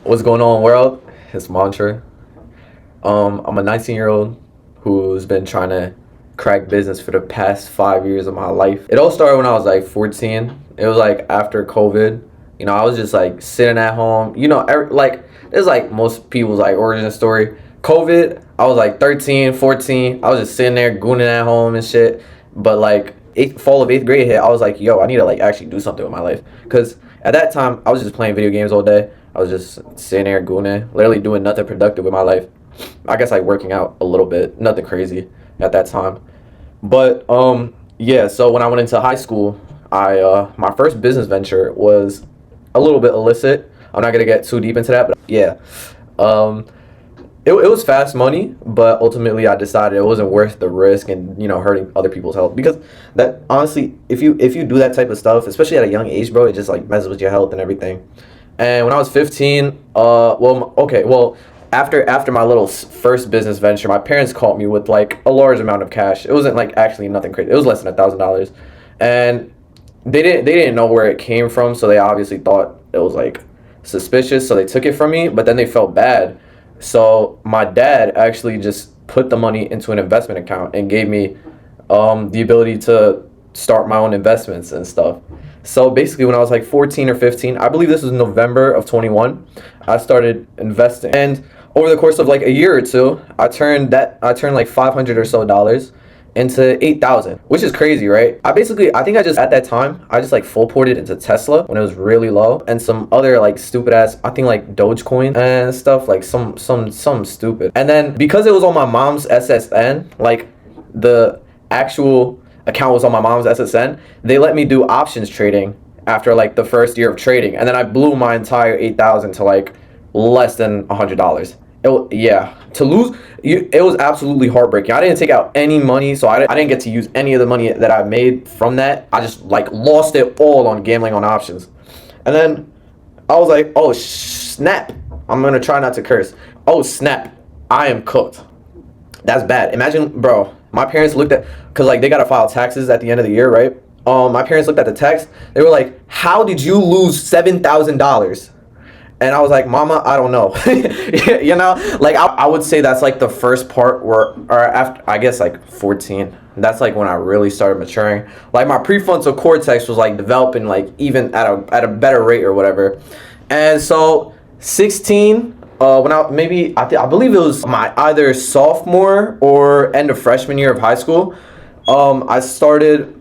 What's going on, world? It's Mantra. I'm a 19-year-old who's been trying to crack business for the past 5 years of my life. It all started when I was like 14. It was like after COVID. I was just like sitting at home. Like it's like most people's like origin story. COVID, I was like 13, 14. I was just sitting there gooning at home and shit. But like fall of eighth grade hit, I was like, yo, I need to like actually do something with my life. Cause at that time, I was just playing video games all day. I was just sitting there gooning, literally doing nothing productive with my life. I guess like working out a little bit, nothing crazy at that time. But yeah, so when I went into high school, I my first business venture was a little bit illicit. I'm not gonna get too deep into that, but yeah. Um it was fast money, but ultimately I decided it wasn't worth the risk and hurting other people's health, because that honestly, if you do that type of stuff, especially at a young age, bro, it just like messes with your health and everything. And when I was 15, after my little first business venture, my parents caught me with like a large amount of cash. It wasn't like actually nothing crazy. It was less than $1,000, and they didn't know where it came from, so they obviously thought it was like suspicious. So they took it from me, but then they felt bad. So my dad actually just put the money into an investment account and gave me the ability to start my own investments and stuff. So basically, when I was like 14 or 15, I believe this was November of 21, I started investing. And over the course of like a year or two, I turned like 500 or so dollars into 8,000, which is crazy, right? I think I just, at that time, I just like full ported into Tesla when it was really low, and some other like stupid ass, I think like Dogecoin and stuff, like some stupid. And then because it was on my mom's SSN, like the actual account was on my mom's SSN, they let me do options trading after like the first year of trading, and then I blew my entire 8,000 to like less than $100. Yeah, to lose, it was absolutely heartbreaking. I didn't take out any money, so I didn't get to use any of the money that I made from that. I just like lost it all on gambling on options. And then I was like, oh snap, I'm gonna try not to curse. Oh snap, I am cooked. That's bad. Imagine, bro, my parents looked at, because like they gotta file taxes at the end of the year, right? My parents looked at the text. They were like, how did you lose $7,000? And I was like, mama, I don't know. Like I would say that's like the first part where, or after, I guess like 14. That's like when I really started maturing. Like my prefrontal cortex was like developing like even at a better rate or whatever. And so 16, when I believe it was my either sophomore or end of freshman year of high school, I started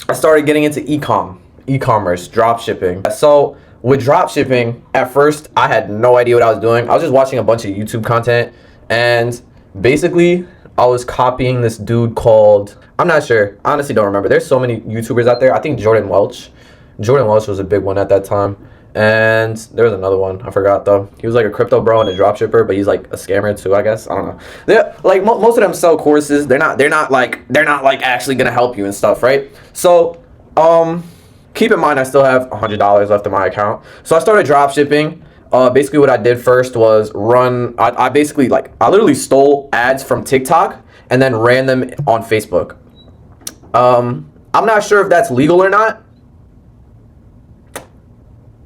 getting into e-commerce, drop shipping. So with drop shipping, at first I had no idea what I was doing. I was just watching a bunch of YouTube content, and basically I was copying this dude called, I'm not sure, I honestly don't remember. There's so many YouTubers out there. I think Jordan Welch was a big one at that time, and there was another one, I forgot though. He was like a crypto bro and a drop shipper, but he's like a scammer too, I guess. I don't know. They're like most of them sell courses. They're not like actually gonna help you and stuff, right? So keep in mind, I still have $100 left in my account. So I started drop shipping. Basically what I did first was I literally stole ads from TikTok and then ran them on Facebook. I'm not sure if that's legal or not.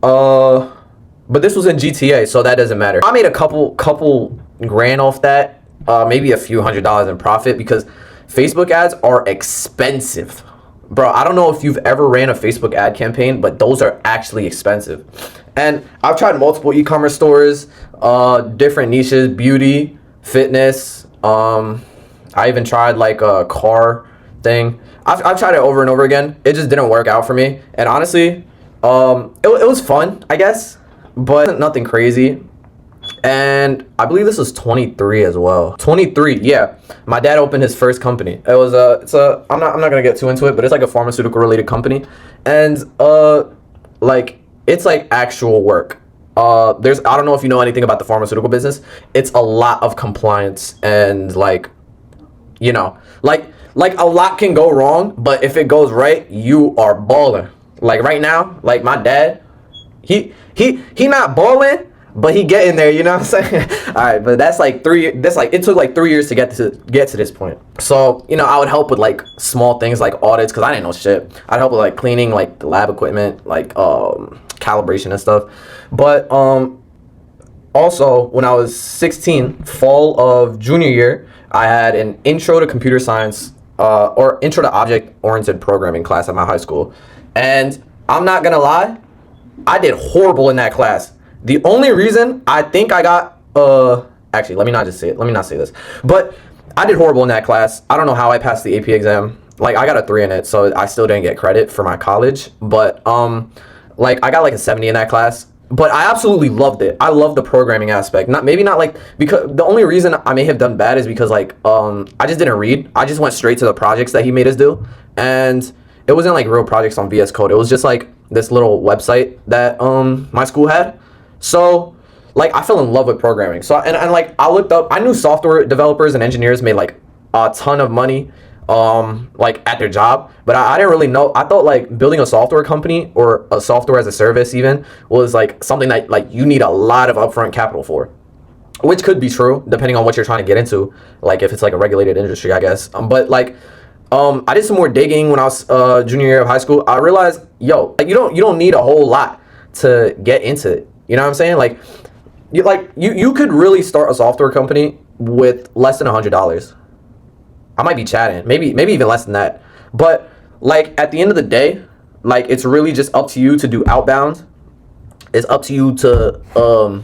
But this was in GTA, so that doesn't matter. I made a couple grand off that, maybe a few $100s in profit, because Facebook ads are expensive. Bro, I don't know if you've ever ran a Facebook ad campaign, but those are actually expensive. And I've tried multiple e-commerce stores, different niches, beauty, fitness. I even tried like a car thing. I've tried it over and over again. It just didn't work out for me. And honestly, it was fun, I guess, but nothing crazy. And I believe this was 23 as well. 23, yeah. My dad opened his first company. It was I'm not gonna get too into it, but it's like a pharmaceutical related company, and like it's like actual work. I don't know if you know anything about the pharmaceutical business. It's a lot of compliance, and like a lot can go wrong, but if it goes right, you are balling. Like right now, like my dad, he not balling, but he getting there, you know what I'm saying? All right, but it took like 3 years to get to this point. So, I would help with like small things like audits, because I didn't know shit. I'd help with like cleaning like the lab equipment, like calibration and stuff. But Also, when I was 16, fall of junior year, I had an intro to computer science or intro to object-oriented programming class at my high school. And I'm not gonna lie, I did horrible in that class. The only reason I think I got, actually, let me not say this. But I did horrible in that class. I don't know how I passed the AP exam. Like, I got a 3 in it, so I still didn't get credit for my college. But, like, I got like a 70 in that class. But I absolutely loved it. I love the programming aspect. Maybe not like, because the only reason I may have done bad is because like I just didn't read. I just went straight to the projects that he made us do, and it wasn't like real projects on VS Code. It was just like this little website that my school had. So like I fell in love with programming. So and like I looked up. I knew software developers and engineers made like a ton of money like at their job, but I didn't really know. I thought like building a software company or a software as a service even was like something that like you need a lot of upfront capital for, which could be true depending on what you're trying to get into, like if it's like a regulated industry, I guess. But like I did some more digging when I was junior year of high school. I realized, yo, like you don't need a whole lot to get into it. You know what I'm saying? Like you could really start a software company with less than $100. I might be chatting, maybe even less than that. But like at the end of the day, like it's really just up to you to do outbound. It's up to you to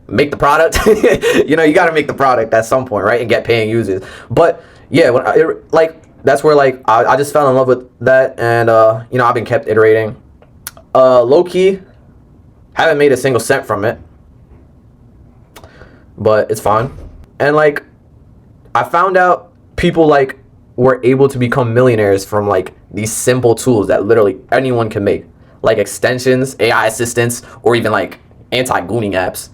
make the product. You know, you got to make the product at some point, right, and get paying users. But yeah, like that's where like I just fell in love with that, and you know, I've been kept iterating. Low key, haven't made a single cent from it, but it's fine. And like I found out people like were able to become millionaires from like these simple tools that literally anyone can make, like extensions, AI assistants, or even like anti-gooning apps.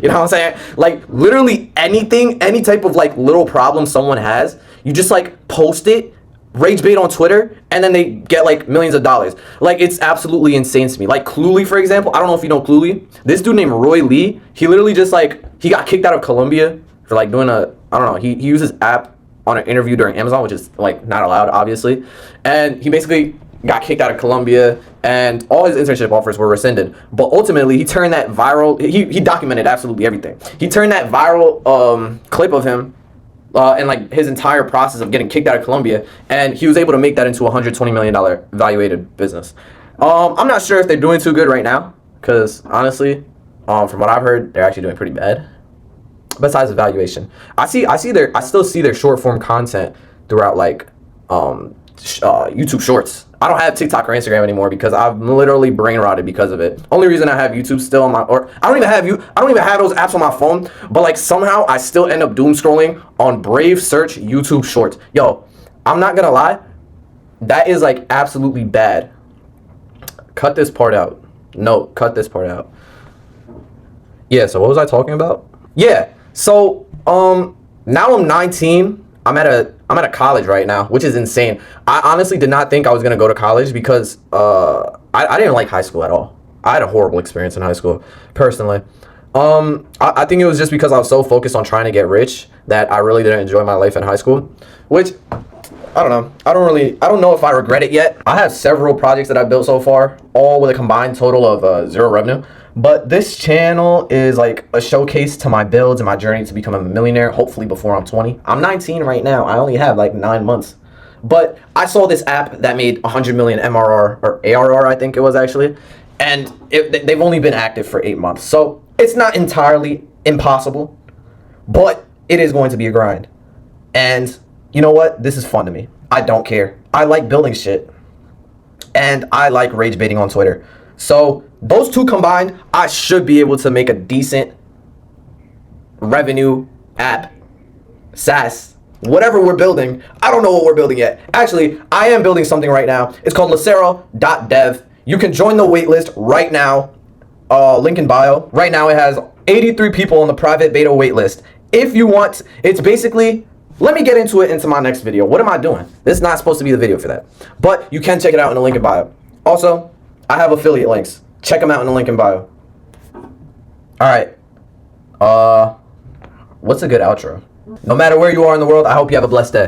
You know what I'm saying? Like literally anything, any type of like little problem someone has, you just like post it, rage bait on Twitter, and then they get like millions of dollars. Like it's absolutely insane to me. Like Cluely, for example. I don't know if you know Cluely. This dude named Roy Lee, he literally just like, he got kicked out of Colombia for like doing I don't know, he uses app on an interview during Amazon, which is like not allowed, obviously. And he basically got kicked out of Colombia, and all his internship offers were rescinded. But ultimately, he turned that viral. He documented absolutely everything. He turned that viral clip of him and like his entire process of getting kicked out of Colombia, and he was able to make that into a $120 million valuated business. I'm not sure if they're doing too good right now, because honestly, from what I've heard, they're actually doing pretty bad. Besides the valuation, I still see their short form content throughout like YouTube Shorts. I don't have TikTok or Instagram anymore because I've literally brain rotted because of it. Only reason I have YouTube still on I don't even have those apps on my phone, but like somehow I still end up doom scrolling on Brave search YouTube Shorts. Yo, I'm not gonna lie, that is like absolutely bad. Cut this part out. No, cut this part out. Yeah, so what was I talking about? Yeah. So, now I'm 19. I'm at a college right now, which is insane. I honestly did not think I was gonna go to college because I didn't like high school at all. I had a horrible experience in high school, personally. I think it was just because I was so focused on trying to get rich that I really didn't enjoy my life in high school, which I don't know. I don't know if I regret it yet. I have several projects that I've built so far, all with a combined total of 0 revenue. But this channel is like a showcase to my builds and my journey to become a millionaire, hopefully before I'm 20. I'm 19 right now. I only have like 9 months. But I saw this app that made 100 million MRR or ARR, I think it was actually. And they've only been active for 8 months. So it's not entirely impossible, but it is going to be a grind. And you know what? This is fun to me. I don't care. I like building shit. And I like rage baiting on Twitter. So those two combined, I should be able to make a decent revenue app, SaaS, whatever we're building. I don't know what we're building yet. Actually, I am building something right now. It's called Lacero.dev. You can join the waitlist right now. Link in bio. Right now it has 83 people on the private beta waitlist. If you want, it's basically, let me get into my next video. What am I doing? This is not supposed to be the video for that. But you can check it out in the link in bio. Also, I have affiliate links. Check them out in the link in bio. Alright. What's a good outro? No matter where you are in the world, I hope you have a blessed day.